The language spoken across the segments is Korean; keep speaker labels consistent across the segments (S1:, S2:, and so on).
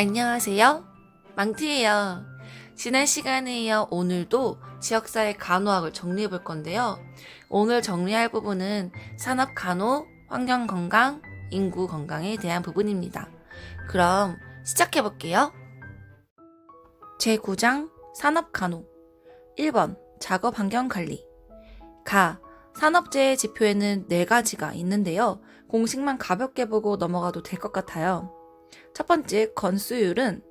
S1: 안녕하세요. 망트예요. 지난 시간에 이어 오늘도 지역사회 간호학을 정리해 볼 건데요. 오늘 정리할 부분은 산업간호, 환경건강, 인구건강에 대한 부분입니다. 그럼 시작해 볼게요. 제9장 산업간호 1번 작업환경관리 산업재해 지표에는 4가지가 있는데요. 공식만 가볍게 보고 넘어가도 될 것 같아요. 첫 번째, 건수율은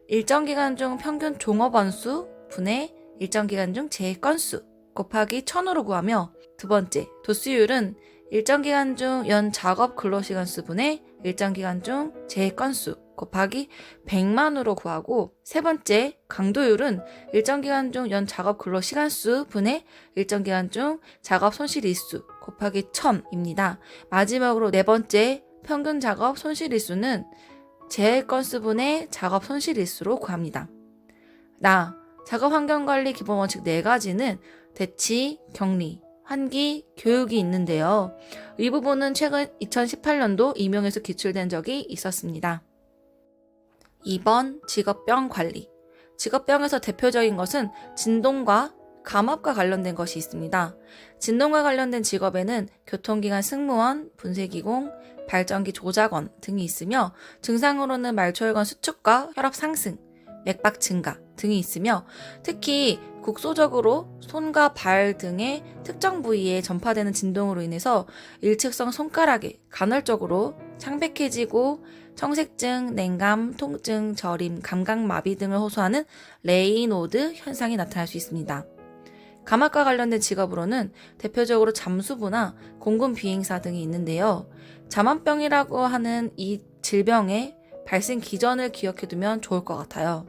S1: 일정 기간 중 평균 종업원수 분의 일정 기간 중 재해 건수 곱하기 1000으로 구하며, 두 번째, 도수율은 일정 기간 중 연 작업 근로시간수 분의 일정 기간 중 재해 건수 곱하기 100만으로 구하고, 세 번째, 강도율은 일정 기간 중 연 작업 근로시간수 분의 일정 기간 중 작업 손실일수 곱하기 1000입니다. 마지막으로 네 번째, 평균 작업 손실일수는 재해 건수 분의 작업 손실일수로 구합니다. 작업환경관리 기본 원칙 4가지는 대치, 격리, 환기, 교육이 있는데요. 이 부분은 최근 2018년도 임용에서 기출된 적이 있었습니다. 2번 직업병 관리. 직업병에서 대표적인 것은 진동과 감압과 관련된 것이 있습니다. 진동과 관련된 직업에는 교통기관 승무원, 분쇄기공, 발전기 조작원 등이 있으며, 증상으로는 말초혈관 수축과 혈압 상승, 맥박 증가 등이 있으며, 특히 국소적으로 손과 발 등의 특정 부위에 전파되는 진동으로 인해서 일측성 손가락에 간헐적으로 창백해지고 청색증, 냉감, 통증, 저림, 감각마비 등을 호소하는 레이노드 현상이 나타날 수 있습니다. 감압과 관련된 직업으로는 대표적으로 잠수부나 공군 비행사 등이 있는데요. 잠암병이라고 하는 이 질병의 발생 기전을 기억해두면 좋을 것 같아요.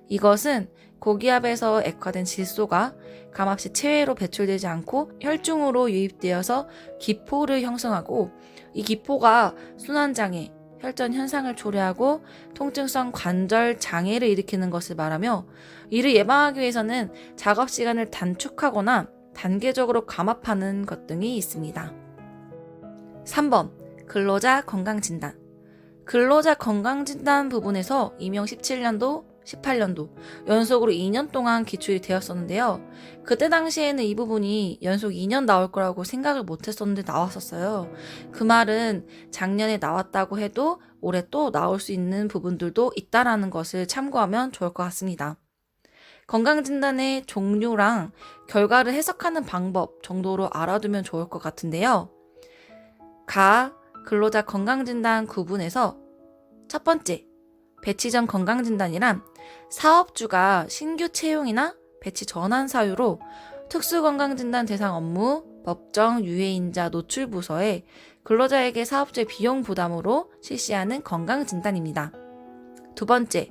S1: 이것은 고기압에서 액화된 질소가 감압 시 체외로 배출되지 않고 혈중으로 유입되어서 기포를 형성하고, 이 기포가 순환장애, 혈전 현상을 초래하고 통증성 관절 장애를 일으키는 것을 말하며, 이를 예방하기 위해서는 작업 시간을 단축하거나 단계적으로 감압하는 것 등이 있습니다. 3번 근로자 건강진단. 근로자 건강진단 부분에서 임용 17년도, 18년도 연속으로 2년 동안 기출이 되었었는데요. 그때 당시에는 이 부분이 연속 2년 나올 거라고 생각을 못했었는데 나왔었어요. 그 말은 작년에 나왔다고 해도 올해 또 나올 수 있는 부분들도 있다라는 것을 참고하면 좋을 것 같습니다. 건강진단의 종류랑 결과를 해석하는 방법 정도로 알아두면 좋을 것 같은데요. 근로자 건강진단 구분에서 첫 번째, 배치 전 건강진단이란 사업주가 신규 채용이나 배치 전환 사유로 특수건강진단 대상 업무, 법정 유해인자 노출 부서에 근로자에게 사업주의 비용 부담으로 실시하는 건강진단입니다. 두 번째,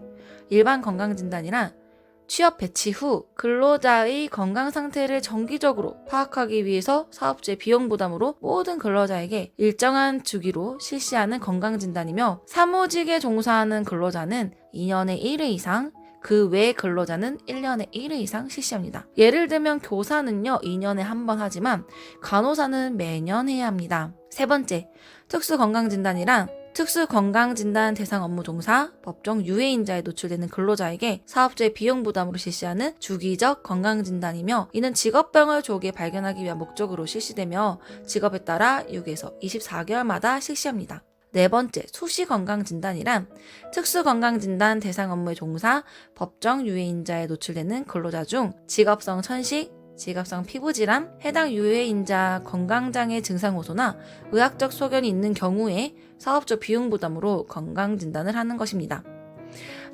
S1: 일반 건강진단이란 취업 배치 후 근로자의 건강 상태를 정기적으로 파악하기 위해서 사업주의 비용 부담으로 모든 근로자에게 일정한 주기로 실시하는 건강진단이며, 사무직에 종사하는 근로자는 2년에 1회 이상, 그 외 근로자는 1년에 1회 이상 실시합니다. 예를 들면 교사는요 2년에 한 번 하지만 간호사는 매년 해야 합니다. 세 번째, 특수건강진단이란 특수건강진단 대상 업무 종사, 법정 유해인자에 노출되는 근로자에게 사업주의 비용 부담으로 실시하는 주기적 건강진단이며, 이는 직업병을 조기에 발견하기 위한 목적으로 실시되며 직업에 따라 6에서 24개월마다 실시합니다. 네 번째, 수시건강진단이란 특수건강진단 대상 업무의 종사, 법정 유해인자에 노출되는 근로자 중 직업성 천식, 직업성 피부질환, 해당 유해인자 건강장애 증상 호소나 의학적 소견이 있는 경우에 사업주 비용 부담으로 건강진단을 하는 것입니다.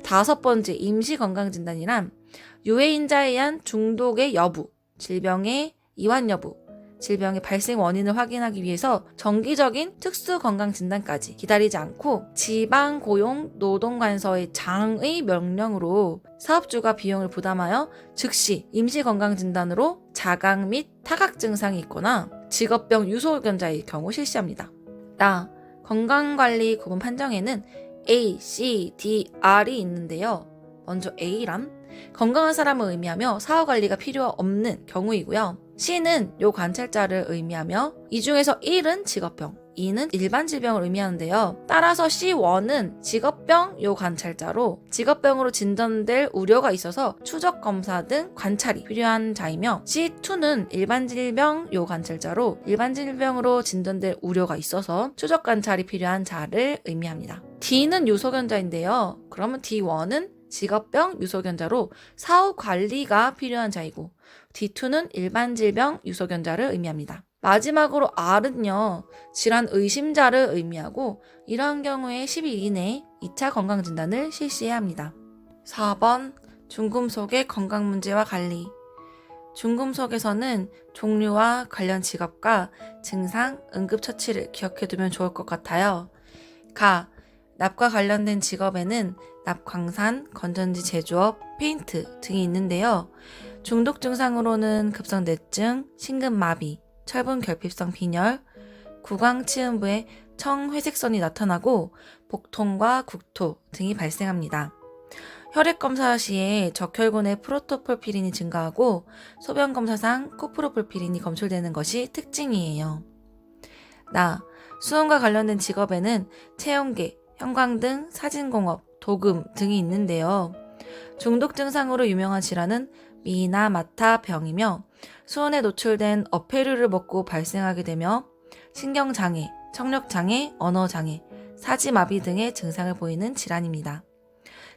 S1: 다섯 번째, 임시건강진단이란 유해인자에 의한 중독의 여부, 질병의 이완 여부, 질병의 발생 원인을 확인하기 위해서 정기적인 특수건강진단까지 기다리지 않고 지방고용노동관서의 장의 명령으로 사업주가 비용을 부담하여 즉시 임시건강진단으로 자각 및 타각 증상이 있거나 직업병 유소 의견자의 경우 실시합니다. 건강관리 구분 판정에는 A, C, D, R이 있는데요. 먼저 A란 건강한 사람을 의미하며 사후관리가 필요 없는 경우이고요. C는 요 관찰자를 의미하며, 이 중에서 1은 직업병, E는 일반 질병을 의미하는데요. 따라서 C1은 직업병 요 관찰자로 직업병으로 진단될 우려가 있어서 추적 검사 등 관찰이 필요한 자이며, C2는 일반 질병 요 관찰자로 일반 질병으로 진단될 우려가 있어서 추적 관찰이 필요한 자를 의미합니다. D는 유소견자인데요. 그러면 D1은 직업병 유소견자로 사후 관리가 필요한 자이고, D2는 일반 질병 유소견자를 의미합니다. 마지막으로 R은요, 질환 의심자를 의미하고 이러한 경우에 10일 이내에 2차 건강진단을 실시해야 합니다. 4번 중금속의 건강 문제와 관리. 중금속에서는 종류와 관련 직업과 증상, 응급처치를 기억해두면 좋을 것 같아요. 납과 관련된 직업에는 납광산, 건전지 제조업, 페인트 등이 있는데요. 중독 증상으로는 급성뇌증, 심근마비, 철분 결핍성 빈혈, 구강치음부에 청회색선이 나타나고 복통과 국토 등이 발생합니다. 혈액검사 시에 적혈군의 프로토폴피린이 증가하고 소변검사상 코프로폴피린이 검출되는 것이 특징이에요. 수음과 관련된 직업에는 체온계, 형광등, 사진공업, 도금 등이 있는데요. 중독 증상으로 유명한 질환은 미나마타병이며 수온에 노출된 어패류를 먹고 발생하게 되며 신경장애, 청력장애, 언어장애, 사지마비 등의 증상을 보이는 질환입니다.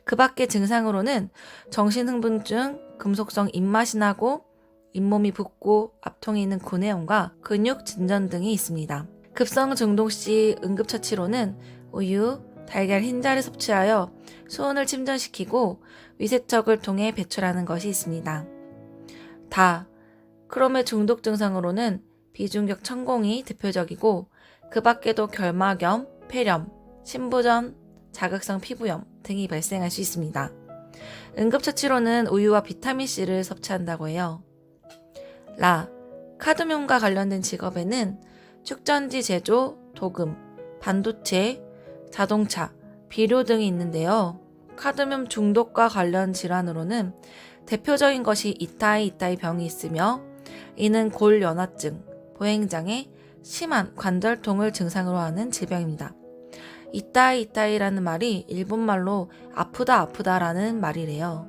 S1: 그 밖의 증상으로는 정신흥분증, 금속성 입맛이 나고 잇몸이 붓고 압통이 있는 구내염과 근육 진전 등이 있습니다. 급성 중독 시 응급처치로는 우유, 달걀 흰자를 섭취하여 수온을 침전시키고 위세척을 통해 배출하는 것이 있습니다. 크롬의 중독 증상으로는 비중격 천공이 대표적이고 그 밖에도 결막염, 폐렴, 신부전, 자극성 피부염 등이 발생할 수 있습니다. 응급처치로는 우유와 비타민C를 섭취한다고 해요. 카드뮴과 관련된 직업에는 축전지 제조, 도금, 반도체, 자동차, 비료 등이 있는데요. 카드뮴 중독과 관련 질환으로는 대표적인 것이 이타이 병이 있으며 이는 골연화증, 보행장애, 심한 관절통을 증상으로 하는 질병입니다. 이타이라는 말이 일본말로 아프다라는 말이래요.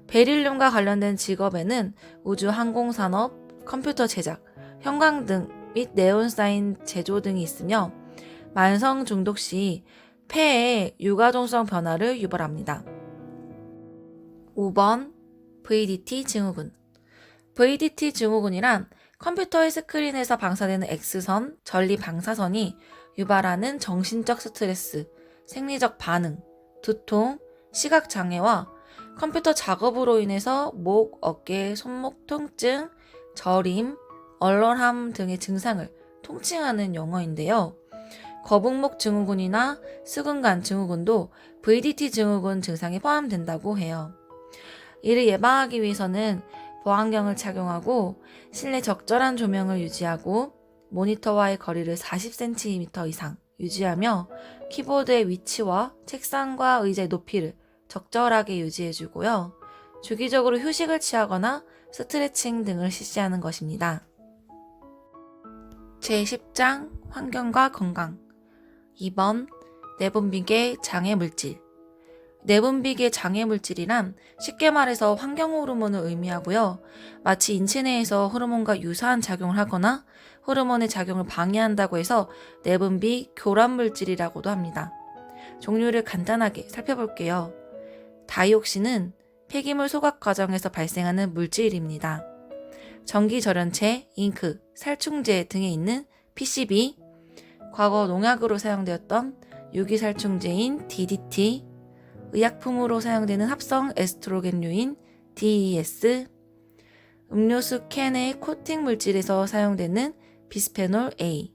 S1: 베릴륨과 관련된 직업에는 우주항공산업, 컴퓨터 제작, 형광등 및 네온사인 제조 등이 있으며 만성 중독 시 폐에 유가종성 변화를 유발합니다. 5번 VDT 증후군. VDT 증후군이란 컴퓨터의 스크린에서 방사되는 X선, 전리 방사선이 유발하는 정신적 스트레스, 생리적 반응, 두통, 시각장애와 컴퓨터 작업으로 인해서 목, 어깨, 손목 통증, 저림, 얼얼함 등의 증상을 통칭하는 용어인데요. 거북목 증후군이나 수근간 증후군도 VDT 증후군 증상에 포함된다고 해요. 이를 예방하기 위해서는 보안경을 착용하고 실내 적절한 조명을 유지하고 모니터와의 거리를 40cm 이상 유지하며 키보드의 위치와 책상과 의자의 높이를 적절하게 유지해주고요. 주기적으로 휴식을 취하거나 스트레칭 등을 실시하는 것입니다. 제10장 환경과 건강. 2번 내분비계 장애물질. 내분비계 장애물질이란 쉽게 말해서 환경 호르몬을 의미하고요. 마치 인체 내에서 호르몬과 유사한 작용을 하거나 호르몬의 작용을 방해한다고 해서 내분비 교란물질이라고도 합니다. 종류를 간단하게 살펴볼게요. 다이옥신은 폐기물 소각 과정에서 발생하는 물질입니다. 전기절연체, 잉크, 살충제 등에 있는 PCB, 과거 농약으로 사용되었던 유기살충제인 DDT, 의약품으로 사용되는 합성 에스트로겐류인 DES, 음료수 캔의 코팅 물질에서 사용되는 비스페놀 A,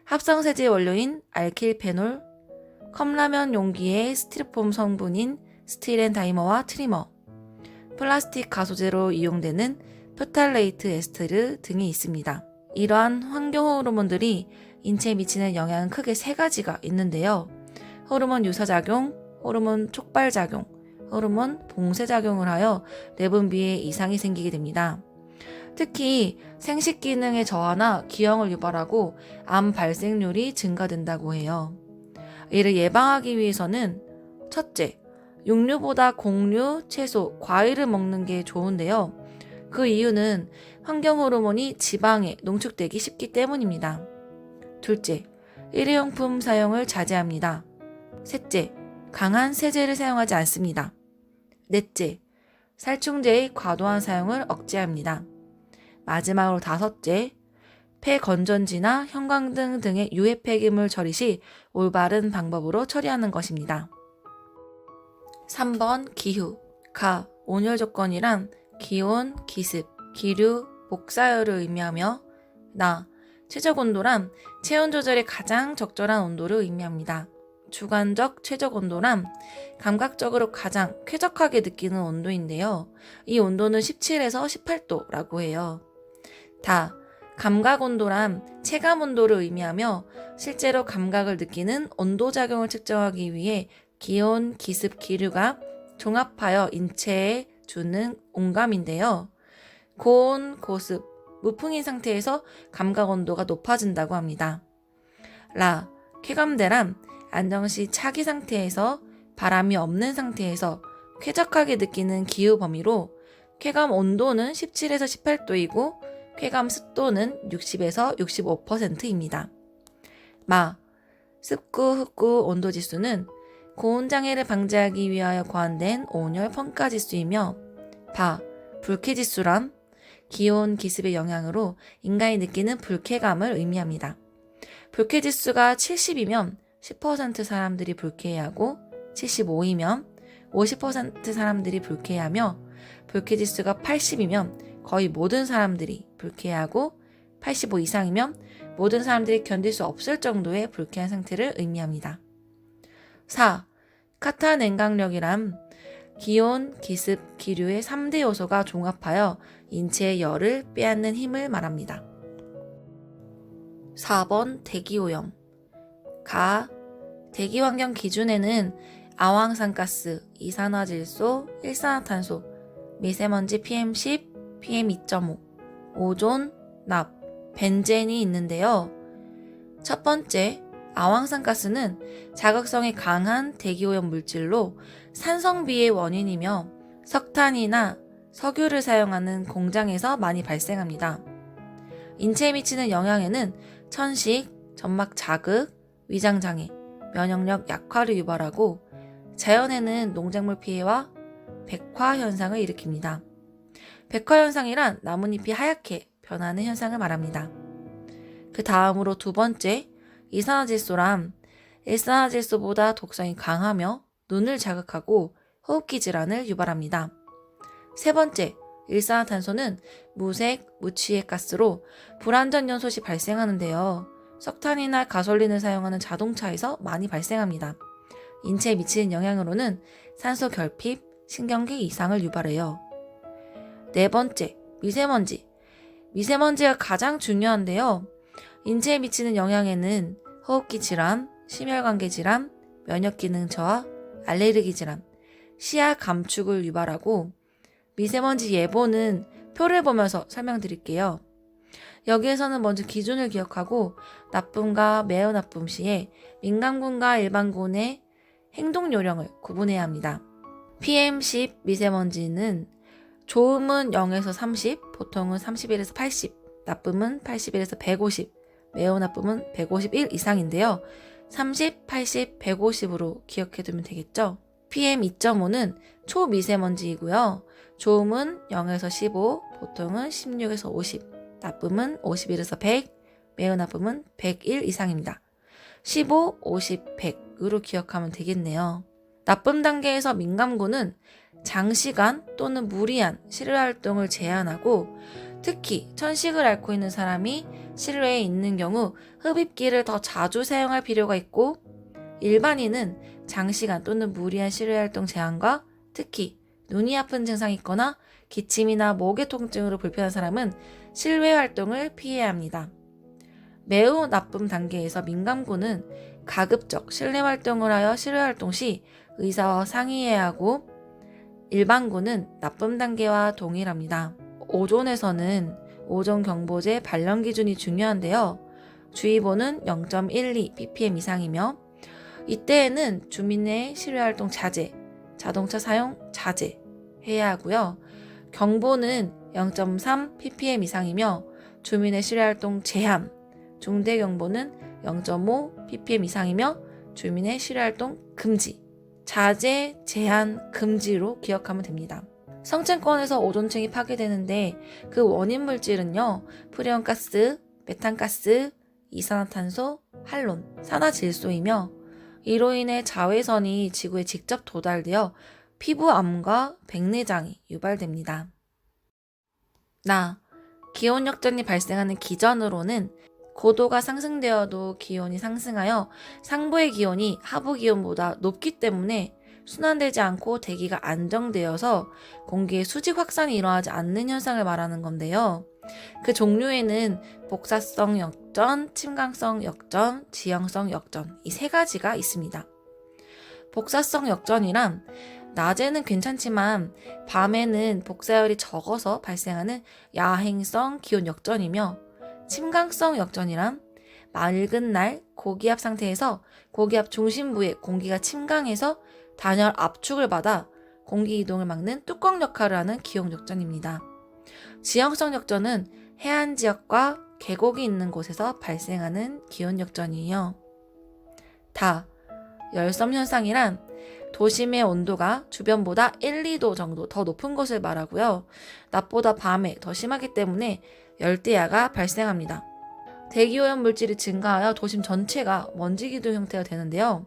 S1: 합성세제 원료인 알킬페놀, 컵라면 용기의 스티로폼 성분인 스틸앤다이머와 트리머, 플라스틱 가소제로 이용되는 프탈레이트 에스테르 등이 있습니다. 이러한 환경 호르몬들이 인체에 미치는 영향은 크게 3가지가 있는데요. 호르몬 유사작용, 호르몬 촉발작용, 호르몬 봉쇄작용을 하여 내분비에 이상이 생기게 됩니다. 특히 생식 기능의 저하나 기형을 유발하고 암 발생률이 증가된다고 해요. 이를 예방하기 위해서는 첫째, 육류보다 곡류, 채소, 과일을 먹는 게 좋은데요. 그 이유는 환경 호르몬이 지방에 농축되기 쉽기 때문입니다. 둘째, 일회용품 사용을 자제합니다. 셋째, 강한 세제를 사용하지 않습니다. 넷째, 살충제의 과도한 사용을 억제합니다. 마지막으로 다섯째, 폐건전지나 형광등 등의 유해 폐기물 처리 시 올바른 방법으로 처리하는 것입니다. 3번 기후, 온열 조건이란 기온, 기습, 기류, 복사열을 의미하며 최적 온도란 체온 조절에 가장 적절한 온도를 의미합니다. 주관적 최적 온도란 감각적으로 가장 쾌적하게 느끼는 온도인데요. 이 온도는 17에서 18도라고 해요. 감각 온도란 체감 온도를 의미하며 실제로 감각을 느끼는 온도 작용을 측정하기 위해 기온, 기습, 기류가 종합하여 인체에 주는 온감인데요. 고온, 고습, 무풍인 상태에서 감각 온도가 높아진다고 합니다. 쾌감대란 안정시 차기 상태에서 바람이 없는 상태에서 쾌적하게 느끼는 기후 범위로 쾌감 온도는 17에서 18도이고 쾌감 습도는 60에서 65%입니다. 습구, 흡구, 온도 지수는 고온 장애를 방지하기 위하여 고안된 온열 평가 지수이며 불쾌 지수란 기온, 기습의 영향으로 인간이 느끼는 불쾌감을 의미합니다. 불쾌 지수가 70이면 10% 사람들이 불쾌해하고 75이면 50% 사람들이 불쾌해하며 불쾌 지수가 80이면 거의 모든 사람들이 불쾌해하고 85 이상이면 모든 사람들이 견딜 수 없을 정도의 불쾌한 상태를 의미합니다. 카타 냉각력이란 기온, 기습, 기류의 3대 요소가 종합하여 인체의 열을 빼앗는 힘을 말합니다. 4번 대기오염. 대기환경 기준에는 아황산가스, 이산화질소, 일산화탄소, 미세먼지 PM10, PM2.5, 오존, 납, 벤젠이 있는데요. 첫 번째, 아황산가스는 자극성이 강한 대기오염 물질로 산성비의 원인이며 석탄이나 석유를 사용하는 공장에서 많이 발생합니다. 인체에 미치는 영향에는 천식, 점막 자극, 위장장애, 면역력 약화를 유발하고 자연에는 농작물 피해와 백화 현상을 일으킵니다. 백화 현상이란 나뭇잎이 하얗게 변하는 현상을 말합니다. 그 다음으로 두 번째, 이산화질소란 일산화질소보다 독성이 강하며 눈을 자극하고 호흡기 질환을 유발합니다. 세 번째, 일산화탄소는 무색, 무취해 가스로 불완전 연소 시 발생하는데요. 석탄이나 가솔린을 사용하는 자동차에서 많이 발생합니다. 인체에 미치는 영향으로는 산소 결핍, 신경계 이상을 유발해요. 네 번째, 미세먼지. 미세먼지가 가장 중요한데요. 인체에 미치는 영향에는 호흡기 질환, 심혈관계 질환, 면역기능 저하, 알레르기 질환, 시야 감축을 유발하고 미세먼지 예보는 표를 보면서 설명드릴게요. 여기에서는 먼저 기준을 기억하고 나쁨과 매우 나쁨 시에 민감군과 일반군의 행동 요령을 구분해야 합니다. PM10 미세먼지는 좋음은 0에서 30, 보통은 31에서 80, 나쁨은 81에서 150, 매우 나쁨은 151 이상인데요. 30, 80, 150으로 기억해두면 되겠죠? PM2.5는 초미세먼지이고요. 좋음은 0에서 15, 보통은 16에서 50, 나쁨은 51에서 100, 매우 나쁨은 101 이상입니다. 15, 50, 100으로 기억하면 되겠네요. 나쁨 단계에서 민감군은 장시간 또는 무리한 실외 활동을 제한하고 특히 천식을 앓고 있는 사람이 실외에 있는 경우 흡입기를 더 자주 사용할 필요가 있고 일반인은 장시간 또는 무리한 실외 활동 제한과 특히 눈이 아픈 증상이 있거나 기침이나 목의 통증으로 불편한 사람은 실외 활동을 피해야 합니다. 매우 나쁨 단계에서 민감군은 가급적 실내 활동을 하여 실외 활동 시 의사와 상의해야 하고 일반군은 나쁨 단계와 동일합니다. 오존에서는 오존 경보제 발령 기준이 중요한데요. 주의보는 0.12 ppm 이상이며 이때에는 주민의 실외활동 자제, 자동차 사용 자제 해야 하고요. 경보는 0.3 ppm 이상이며 주민의 실외활동 제한, 중대경보는 0.5 ppm 이상이며 주민의 실외활동 금지, 자제, 제한, 금지로 기억하면 됩니다. 성층권에서 오존층이 파괴되는데 그 원인 물질은요. 프리온가스, 메탄가스, 이산화탄소, 할론, 산화질소이며 이로 인해 자외선이 지구에 직접 도달되어 피부암과 백내장이 유발됩니다. 기온 역전이 발생하는 기전으로는 고도가 상승되어도 기온이 상승하여 상부의 기온이 하부 기온보다 높기 때문에 순환되지 않고 대기가 안정되어서 공기의 수직 확산이 일어나지 않는 현상을 말하는 건데요. 그 종류에는 복사성 역전, 침강성 역전, 지형성 역전 이 세 가지가 있습니다. 복사성 역전이란 낮에는 괜찮지만 밤에는 복사열이 적어서 발생하는 야행성 기온 역전이며 침강성 역전이란 맑은 날 고기압 상태에서 고기압 중심부에 공기가 침강해서 단열 압축을 받아 공기 이동을 막는 뚜껑 역할을 하는 기온 역전입니다. 지형성 역전은 해안 지역과 계곡이 있는 곳에서 발생하는 기온 역전이에요. 열섬 현상이란 도심의 온도가 주변보다 1, 2도 정도 더 높은 것을 말하고요. 낮보다 밤에 더 심하기 때문에 열대야가 발생합니다. 대기오염 물질이 증가하여 도심 전체가 먼지 기둥 형태가 되는데요.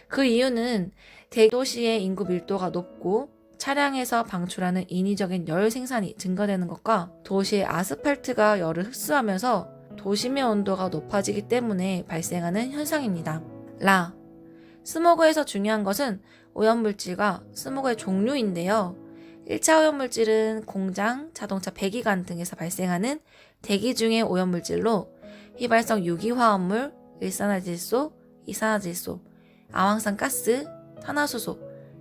S1: 그 이유는 대도시의 인구 밀도가 높고 차량에서 방출하는 인위적인 열 생산이 증가되는 것과 도시의 아스팔트가 열을 흡수하면서 도심의 온도가 높아지기 때문에 발생하는 현상입니다. 스모그에서 중요한 것은 오염물질과 스모그의 종류인데요. 1차 오염물질은 공장, 자동차 배기관 등에서 발생하는 대기 중의 오염물질로 휘발성 유기화합물, 일산화질소, 이산화질소, 아황산 가스, 탄화수소,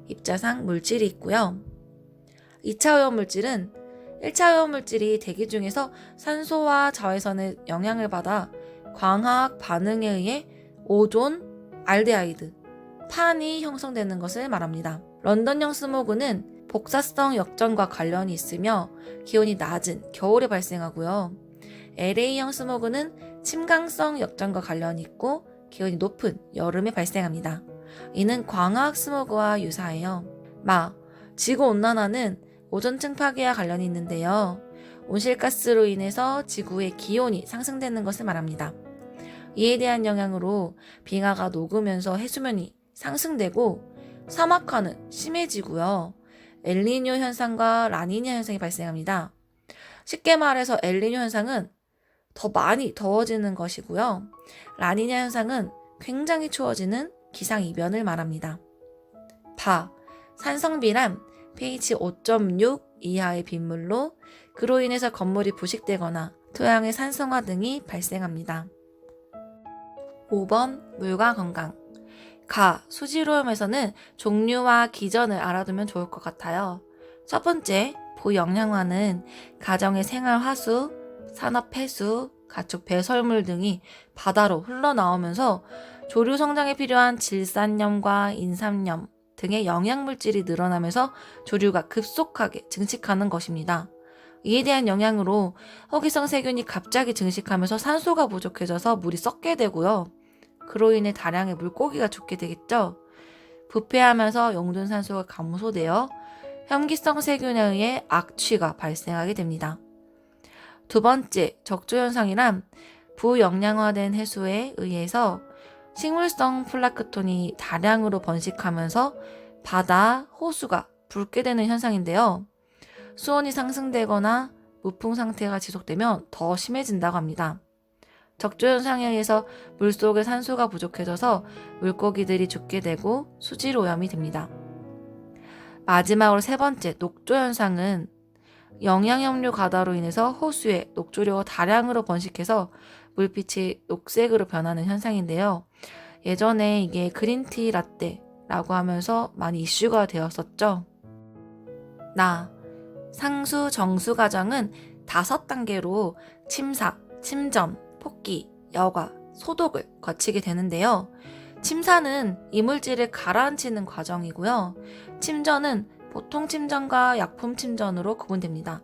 S1: 입자상 물질이 있고요. 2차 오염물질은 1차 오염물질이 대기 중에서 산소와 자외선의 영향을 받아 광화학 반응에 의해 오존, 알데하이드, 판이 형성되는 것을 말합니다. 런던형 스모그는 복사성 역전과 관련이 있으며 기온이 낮은 겨울에 발생하고요. LA형 스모그는 침강성 역전과 관련이 있고 기온이 높은 여름에 발생합니다. 이는 광화학 스모그와 유사해요. 지구온난화는 오존층 파괴와 관련이 있는데요. 온실가스로 인해서 지구의 기온이 상승되는 것을 말합니다. 이에 대한 영향으로 빙하가 녹으면서 해수면이 상승되고 사막화는 심해지고요. 엘니뇨 현상과 라니냐 현상이 발생합니다. 쉽게 말해서 엘니뇨 현상은 더 많이 더워지는 것이고요. 라니냐 현상은 굉장히 추워지는 기상이변을 말합니다. 산성비란 pH 5.6 이하의 빗물로 그로 인해서 건물이 부식되거나 토양의 산성화 등이 발생합니다. 5번 물과 건강. 수질오염에서는 종류와 기전을 알아두면 좋을 것 같아요. 첫 번째, 부영양화는 가정의 생활화수, 산업폐수, 가축 배설물 등이 바다로 흘러나오면서 조류 성장에 필요한 질산염과 인삼염 등의 영양물질이 늘어나면서 조류가 급속하게 증식하는 것입니다. 이에 대한 영향으로 허기성 세균이 갑자기 증식하면서 산소가 부족해져서 물이 썩게 되고요. 그로 인해 다량의 물고기가 죽게 되겠죠. 부패하면서 용존산소가 감소되어 혐기성 세균에 의해 악취가 발생하게 됩니다. 두 번째, 적조현상이란 부영양화된 해수에 의해서 식물성 플라크톤이 다량으로 번식하면서 바다, 호수가 붉게 되는 현상인데요. 수온이 상승되거나 무풍 상태가 지속되면 더 심해진다고 합니다. 적조현상에 의해서 물속의 산소가 부족해져서 물고기들이 죽게 되고 수질오염이 됩니다. 마지막으로 세 번째, 녹조현상은 영양염류 과다로 인해서 호수에 녹조류가 다량으로 번식해서 물빛이 녹색으로 변하는 현상인데요. 예전에 이게 그린티 라떼라고 하면서 많이 이슈가 되었었죠. 상수 정수 과정은 5단계로 침사, 침전, 폭기, 여과, 소독을 거치게 되는데요. 침사는 이물질을 가라앉히는 과정이고요. 침전은 보통 침전과 약품 침전으로 구분됩니다.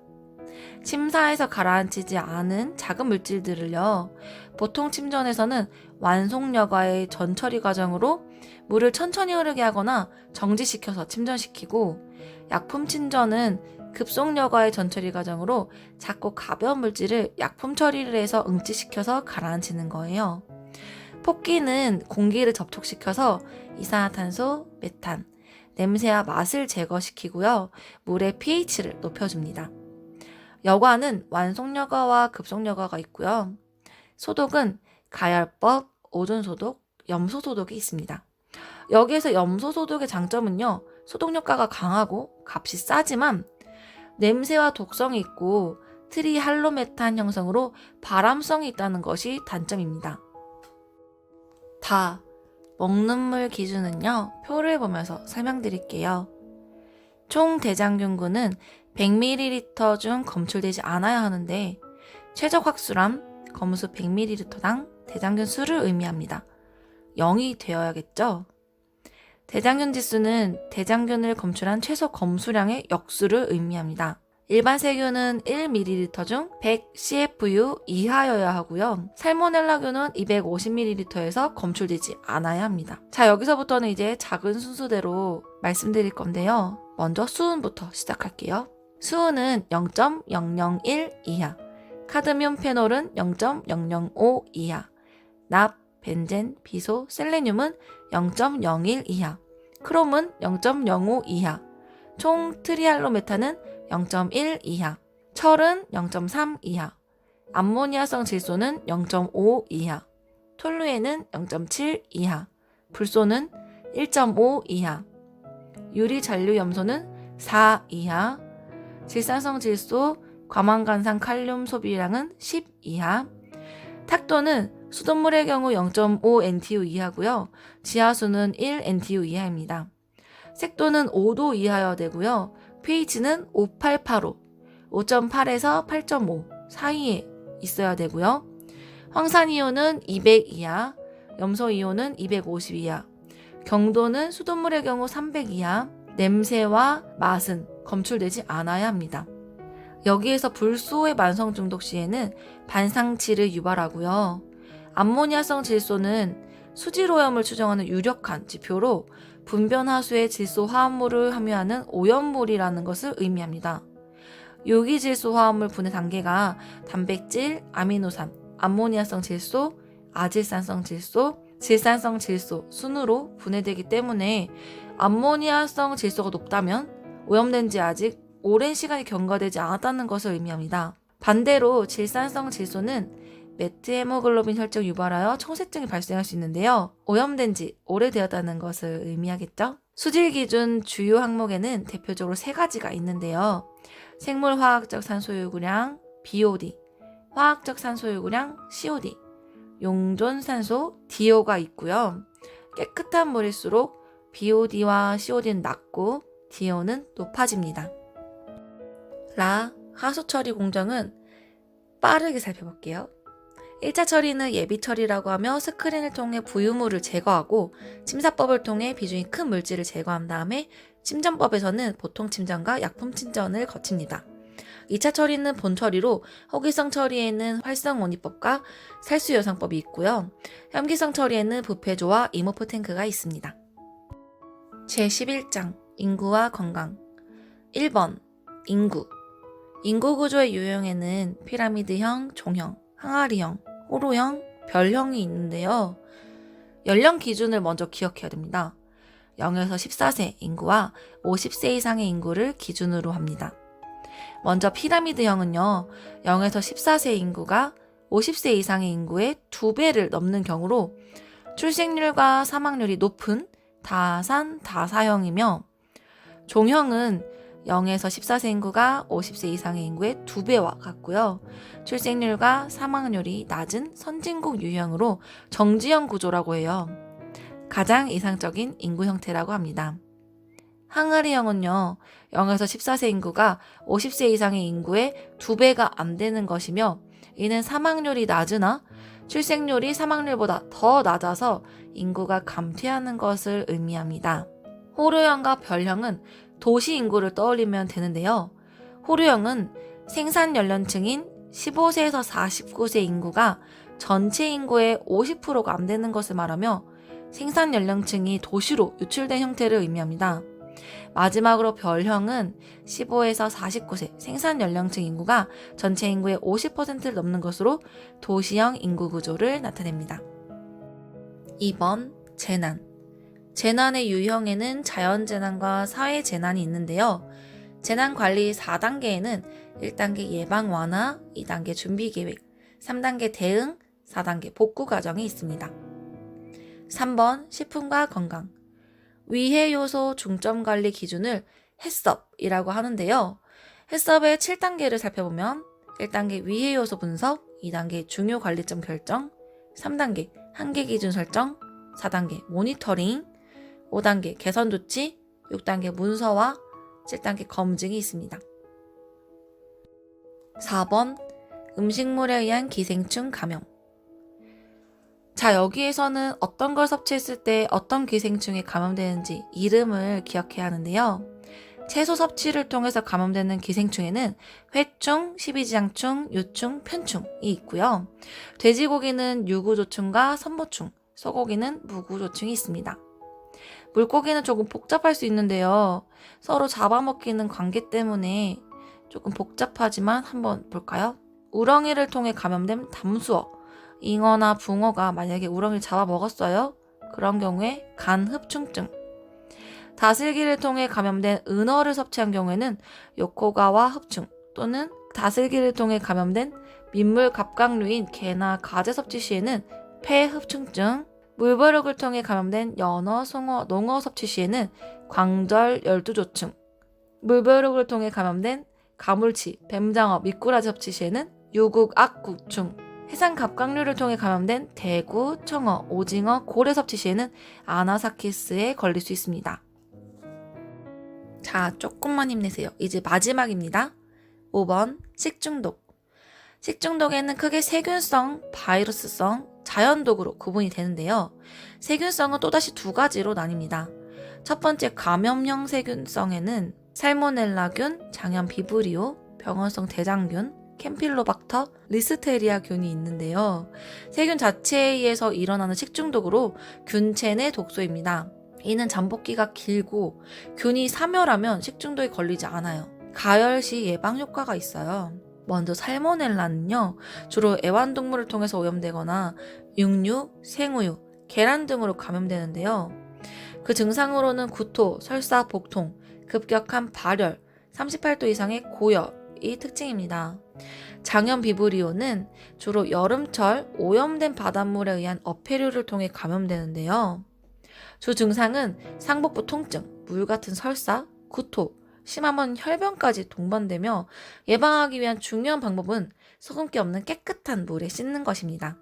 S1: 침사에서 가라앉히지 않은 작은 물질들을요, 보통 침전에서는 완송여과의 전처리 과정으로 물을 천천히 흐르게 하거나 정지시켜서 침전시키고, 약품 침전은 급속여과의 전처리 과정으로 작고 가벼운 물질을 약품 처리를 해서 응치시켜서 가라앉히는 거예요. 폭기는 공기를 접촉시켜서 이산화탄소, 메탄, 냄새와 맛을 제거시키고요, 물의 pH를 높여줍니다. 여과는 완속여과와 급속여과가 있고요. 소독은 가열법, 오존소독, 염소소독이 있습니다. 여기에서 염소소독의 장점은요, 소독효과가 강하고 값이 싸지만 냄새와 독성이 있고 트리할로메탄 형성으로 발암성이 있다는 것이 단점입니다. 먹는 물 기준은요, 표를 보면서 설명드릴게요. 총 대장균군은 100ml 중 검출되지 않아야 하는데, 최적 확수란 검수 100ml당 대장균 수를 의미합니다. 0이 되어야겠죠? 대장균 지수는 대장균을 검출한 최소 검수량의 역수를 의미합니다. 일반 세균은 1ml 중 100 CFU 이하여야 하고요. 살모넬라균은 250ml에서 검출되지 않아야 합니다. 자, 여기서부터는 이제 작은 순서대로 말씀드릴 건데요. 먼저 수은부터 시작할게요. 수은은 0.001 이하, 카드뮴 페놀은 0.005 이하, 납, 벤젠, 비소, 셀레늄은 0.01 이하, 크롬은 0.05 이하, 총 트리할로메탄은 0.1 이하, 철은 0.3 이하, 암모니아성 질소는 0.5 이하, 톨루엔은 0.7 이하, 불소는 1.5 이하, 유리잔류염소는 4 이하, 질산성 질소, 과망간산 칼륨 소비량은 10 이하, 탁도는 수돗물의 경우 0.5 NTU 이하고요. 지하수는 1 NTU 이하입니다. 색도는 5도 이하여야 되고요. pH는 5885, 5.8에서 8.5 사이에 있어야 되고요. 황산이온은 200 이하, 염소이온은 250 이하, 경도는 수돗물의 경우 300 이하, 냄새와 맛은 검출되지 않아야 합니다. 여기에서 불소의 만성 중독 시에는 반상치를 유발하고요. 암모니아성 질소는 수질오염을 추정하는 유력한 지표로 분변하수에 질소 화합물을 함유하는 오염물이라는 것을 의미합니다. 유기질소 화합물 분해 단계가 단백질, 아미노산, 암모니아성 질소, 아질산성 질소, 질산성 질소 순으로 분해되기 때문에 암모니아성 질소가 높다면 오염된 지 아직 오랜 시간이 경과되지 않았다는 것을 의미합니다. 반대로 질산성 질소는 메트헤모글로빈 혈증 유발하여 청색증이 발생할 수 있는데요. 오염된 지 오래되었다는 것을 의미하겠죠? 수질 기준 주요 항목에는 대표적으로 3가지가 있는데요. 생물화학적 산소요구량 BOD, 화학적 산소요구량 COD, 용존산소 DO가 있고요. 깨끗한 물일수록 BOD와 COD는 낮고 DO는 높아집니다. 하수 처리 공정은 빠르게 살펴볼게요. 1차 처리는 예비 처리라고 하며 스크린을 통해 부유물을 제거하고 침사법을 통해 비중이 큰 물질을 제거한 다음에 침전법에서는 보통 침전과 약품 침전을 거칩니다. 2차 처리는 본 처리로 허기성 처리에는 활성온이법과 살수요상법이 있고요. 혐기성 처리에는 부패조와 이모프 탱크가 있습니다. 제11장 인구와 건강 1번 인구 구조의 유형에는 피라미드형, 종형, 항아리형, 호로형, 별형이 있는데요. 연령 기준을 먼저 기억해야 됩니다. 0에서 14세 인구와 50세 이상의 인구를 기준으로 합니다. 먼저 피라미드형은요, 0에서 14세 인구가 50세 이상의 인구의 2배를 넘는 경우로 출생률과 사망률이 높은 다산, 다사형이며, 종형은 0에서 14세 인구가 50세 이상의 인구의 2배와 같고요. 출생률과 사망률이 낮은 선진국 유형으로 정지형 구조라고 해요. 가장 이상적인 인구 형태라고 합니다. 항아리형은요, 0에서 14세 인구가 50세 이상의 인구의 2배가 안 되는 것이며, 이는 사망률이 낮으나 출생률이 사망률보다 더 낮아서 인구가 감퇴하는 것을 의미합니다. 호류형과 별형은 도시 인구를 떠올리면 되는데요. 호류형은 생산 연령층인 15세에서 49세 인구가 전체 인구의 50%가 안 되는 것을 말하며 생산 연령층이 도시로 유출된 형태를 의미합니다. 마지막으로 별형은 15에서 49세 생산 연령층 인구가 전체 인구의 50%를 넘는 것으로 도시형 인구 구조를 나타냅니다. 2번 재난. 재난의 유형에는 자연재난과 사회재난이 있는데요. 재난관리 4단계에는 1단계 예방 완화, 2단계 준비계획, 3단계 대응, 4단계 복구 과정이 있습니다. 3번 식품과 건강. 위해 요소 중점 관리 기준을 해썹이라고 하는데요. 해썹의 7단계를 살펴보면 1단계 위해 요소 분석, 2단계 중요 관리점 결정, 3단계 한계 기준 설정, 4단계 모니터링, 5단계 개선 조치, 6단계 문서화, 7단계 검증이 있습니다. 4번 음식물에 의한 기생충 감염. 자, 여기에서는 어떤 걸 섭취했을 때 어떤 기생충에 감염되는지 이름을 기억해야 하는데요. 채소 섭취를 통해서 감염되는 기생충에는 회충, 십이지장충, 유충, 편충이 있고요. 돼지고기는 유구조충과 선보충, 소고기는 무구조충이 있습니다. 물고기는 조금 복잡할 수 있는데요. 서로 잡아먹히는 관계 때문에 조금 복잡하지만 한번 볼까요? 우렁이를 통해 감염된 담수어, 잉어나 붕어가 만약에 우렁이를 잡아먹었어요. 그런 경우에 간흡충증. 다슬기를 통해 감염된 은어를 섭취한 경우에는 요코가와 흡충 또는 다슬기를 통해 감염된 민물 갑각류인 게나 가재 섭취 시에는 폐흡충증, 물벼룩을 통해 감염된 연어, 송어, 농어 섭취 시에는 광절 열두조충, 물벼룩을 통해 감염된 가물치, 뱀장어, 미꾸라지 섭취 시에는 유국악구충, 해상 갑각류를 통해 감염된 대구, 청어, 오징어, 고래 섭취 시에는 아나사키스에 걸릴 수 있습니다. 자, 조금만 힘내세요. 이제 마지막입니다. 5번 식중독. 식중독에는 크게 세균성, 바이러스성, 자연독으로 구분이 되는데요. 세균성은 또다시 2가지로 나뉩니다. 첫 번째 감염형 세균성에는 살모넬라균, 장염 비브리오, 병원성 대장균, 캠필로박터, 리스테리아균이 있는데요. 세균 자체에 의해서 일어나는 식중독으로 균체내 독소입니다. 이는 잠복기가 길고 균이 사멸하면 식중독에 걸리지 않아요. 가열 시 예방 효과가 있어요. 먼저 살모넬라는요, 주로 애완동물을 통해서 오염되거나 육류, 생우유, 계란 등으로 감염되는데요. 그 증상으로는 구토, 설사, 복통, 급격한 발열, 38도 이상의 고열이 특징입니다. 장염 비브리오는 주로 여름철 오염된 바닷물에 의한 어패류를 통해 감염되는데요. 주 증상은 상복부 통증, 물 같은 설사, 구토, 심하면 혈변까지 동반되며 예방하기 위한 중요한 방법은 소금기 없는 깨끗한 물에 씻는 것입니다.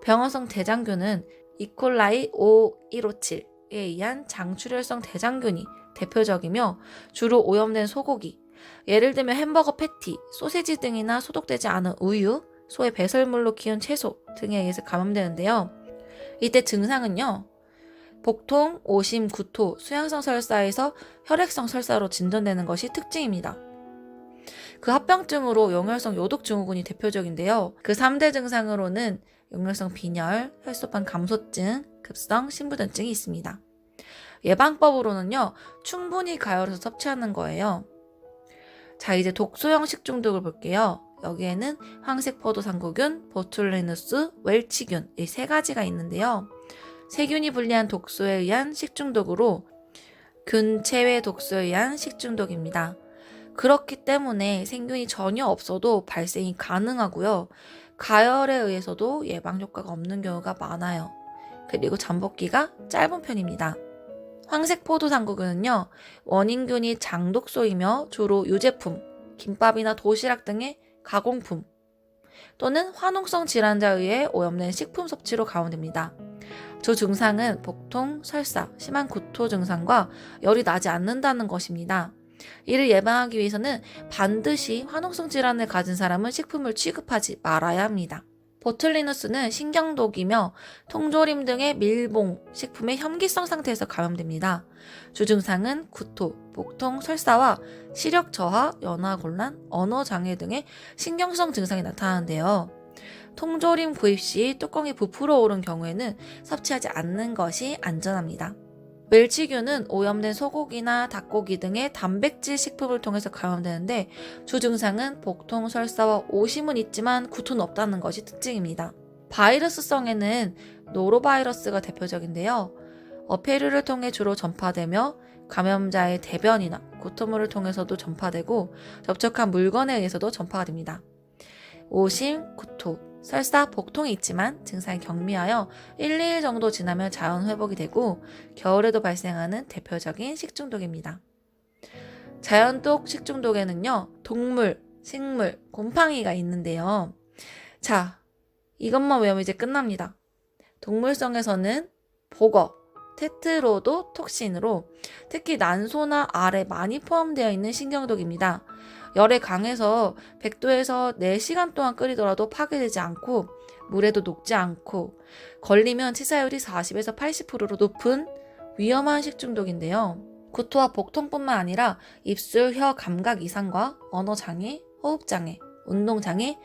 S1: 병원성 대장균은 이콜라이 5157에 의한 장출혈성 대장균이 대표적이며 주로 오염된 소고기, 예를 들면 햄버거 패티, 소세지 등이나 소독되지 않은 우유, 소의 배설물로 키운 채소 등에 의해서 감염되는데요. 이때 증상은요, 복통, 오심, 구토, 수양성 설사에서 혈액성 설사로 진전되는 것이 특징입니다. 그 합병증으로 용혈성 요독증후군이 대표적인데요. 그 3대 증상으로는 용혈성 빈혈, 혈소판 감소증, 급성 신부전증이 있습니다. 예방법으로는요, 충분히 가열해서 섭취하는 거예요. 자, 이제 독소형 식중독을 볼게요. 여기에는 황색포도상구균, 보툴리누스, 웰치균 이 3가지가 있는데요. 세균이 분리한 독소에 의한 식중독으로 균체외 독소에 의한 식중독입니다. 그렇기 때문에 생균이 전혀 없어도 발생이 가능하고요. 가열에 의해서도 예방 효과가 없는 경우가 많아요. 그리고 잠복기가 짧은 편입니다. 황색포도상구균은요, 원인균이 장독소이며 주로 유제품, 김밥이나 도시락 등의 가공품 또는 화농성 질환자에 의해 오염된 식품 섭취로 감염됩니다. 주 증상은 복통, 설사, 심한 구토 증상과 열이 나지 않는다는 것입니다. 이를 예방하기 위해서는 반드시 화농성 질환을 가진 사람은 식품을 취급하지 말아야 합니다. 보툴리누스는 신경독이며 통조림 등의 밀봉, 식품의 혐기성 상태에서 감염됩니다. 주증상은 구토, 복통, 설사와 시력 저하, 연화곤란, 언어장애 등의 신경성 증상이 나타나는데요. 통조림 구입 시 뚜껑이 부풀어 오른 경우에는 섭취하지 않는 것이 안전합니다. 멸치균은 오염된 소고기나 닭고기 등의 단백질 식품을 통해서 감염되는데 주 증상은 복통, 설사와 오심은 있지만 구토는 없다는 것이 특징입니다. 바이러스성에는 노로바이러스가 대표적인데요. 어패류를 통해 주로 전파되며 감염자의 대변이나 구토물을 통해서도 전파되고 접촉한 물건에 의해서도 전파가 됩니다. 오심, 구토, 설사, 복통이 있지만 증상이 경미하여 1, 2일 정도 지나면 자연 회복이 되고 겨울에도 발생하는 대표적인 식중독입니다. 자연독 식중독에는요, 동물, 식물, 곰팡이가 있는데요. 자, 이것만 외우면 이제 끝납니다. 동물성에서는 복어, 테트로도톡신으로 특히 난소나 알에 많이 포함되어 있는 신경독입니다. 열에 강해서 100도에서 4시간 동안 끓이더라도 파괴되지 않고 물에도 녹지 않고 걸리면 치사율이 40에서 80%로 높은 위험한 식중독인데요. 구토와 복통뿐만 아니라 입술, 혀, 감각 이상과 언어장애, 호흡장애, 운동장애,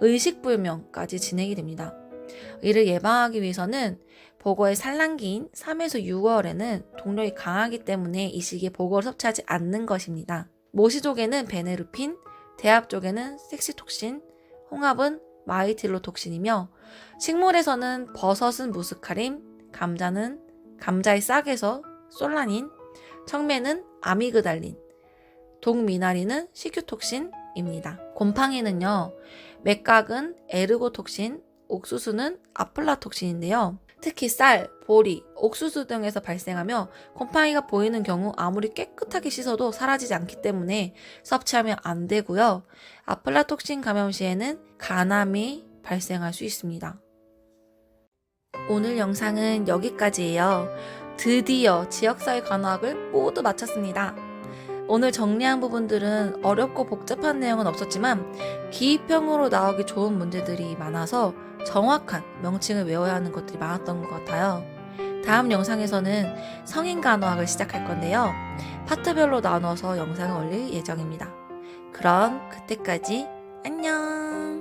S1: 의식불명까지 진행이 됩니다. 이를 예방하기 위해서는 복어의 산란기인 3에서 6월에는 동력이 강하기 때문에 이 시기에 복어를 섭취하지 않는 것입니다. 모시족에는 베네루핀, 대합족에는 섹시톡신, 홍합은 마이틸로톡신이며 식물에서는 버섯은 무스카린, 감자는 감자의 싹에서 솔라닌, 청매는 아미그달린, 동미나리는 시큐톡신입니다. 곰팡이는요, 맥각은 에르고톡신, 옥수수는 아플라톡신인데요. 특히 쌀, 보리, 옥수수 등에서 발생하며 곰팡이가 보이는 경우 아무리 깨끗하게 씻어도 사라지지 않기 때문에 섭취하면 안 되고요. 아플라톡신 감염 시에는 간암이 발생할 수 있습니다. 오늘 영상은 여기까지예요. 드디어 지역사회 간호학을 모두 마쳤습니다. 오늘 정리한 부분들은 어렵고 복잡한 내용은 없었지만 기입형으로 나오기 좋은 문제들이 많아서 정확한 명칭을 외워야 하는 것들이 많았던 것 같아요. 다음 영상에서는 성인 간호학을 시작할 건데요. 파트별로 나눠서 영상을 올릴 예정입니다. 그럼 그때까지 안녕!